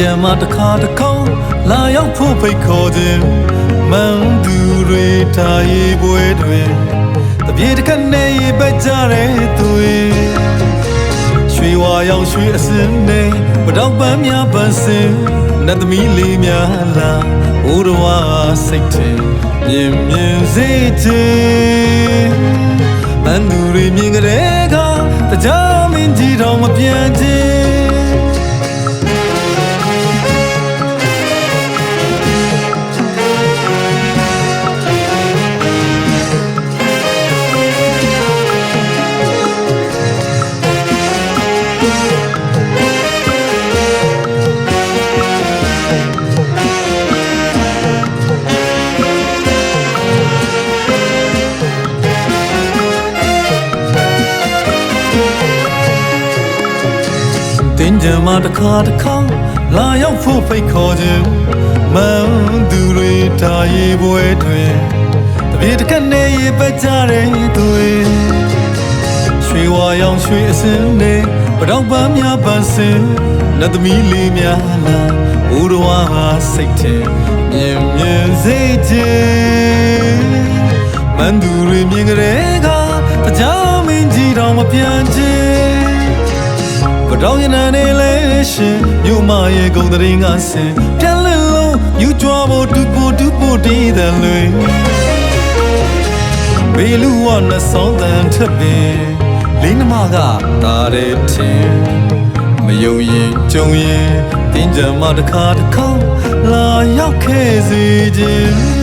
ကြံမှာတစ်ခါတစ်ခေါက်လာရောက်ဖို့ဖိတ်ခေါ်ခြင်းမန်သူတွေတာရေးပွဲတွေတပြေတစ်ခါနဲ့ပဲကြတဲ့သူတွေရွှေဝါရောင်ရွှေအစင်းနဲ့ပတောက်ပန်းများပန်းစင်နတ်သမီးလေးများလာဘိုးတော်စိတ်ထင်မြင်မြင်စေခြင်းမန်သူတွေမြင်ကြတဲ့အခါတရားမင်းကြီးတော်မပြန်ခြင်းတင်ကြမှာတစ်ခါတစ်ခါလာရောက်ဖို့ဖိတ်ခေါ်ခြင်းမန်သူတွေတာရေးပွဲတွေတပြေတစ်ခါနဲ့ပဲကြတဲ့သူတွေရွှေဝါရောင်ရွှေအစင်းနဲ့ပတောက်ပန်းများပန်းစင်နတ်သမီးလေးများလာဘိုးတော်စိတ်ထင်မြင်မြင်စေခြင်းမန်သူတွေမြင်ကြတဲ့အခါတရားမင်းကြီးတော်မပြန်ခြင်းပတောင်းရနနေလေရှင်မြို့မရဲ့ဂုံတရင်ကဆင်ပြန်လည်လုံးယူကြွားဖို့တူဖို့တည်တယ်လွင်ဘေလူဝနဆောင်တန်ထပ်ပင်လေးနှမကတာတဲ့ထင်မယုံရင်ကြုံရင်တင်ကြမှာတစ်ခါတစ်ခါလာရောက်ခဲ့စေခြင်း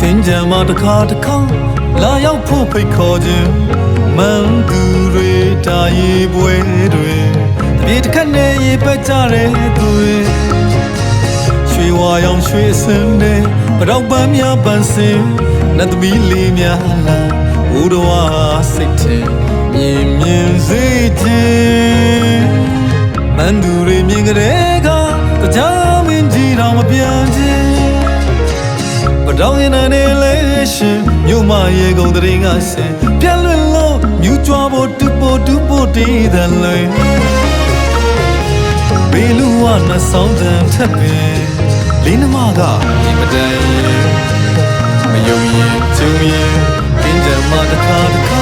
တင်ကြမှာတစ်ခါတစ်ခါလာရောက်ဖို့ဖိတ်ခေါ်ခြင်းမန်သူတွေတာရေးပွဲတွေတပြေတစ်ခါနဲ့ပဲကြတဲ့သူတွေရွှေဝါရောင်ရွှေစင်းနဲ့ပတောက်ပန်းများပန်းစင်နတ်သမီးလေးများလာဘိုးတော်စိတ်ထင်မြင်မြင်စေခြင်းမန်သူတွေမြင်ကြတဲ့အခါတရားမင်းကြီးတော်မပြန်ခြင်းပတောင်းရနနေလေရှင်မြို့မရဲ့ဂုံတရင်ကဆင်ပြန်လွင်လို့မြူကြွားဖို့တူဖို့တည်တယ်လွင်ဘေလူဝနဆောင်တန်ထပ်ပင်လေးနှမကဒီမတန်မယုံရင်ကျုံရင်ပြင်းကြမှာတစ်ခါ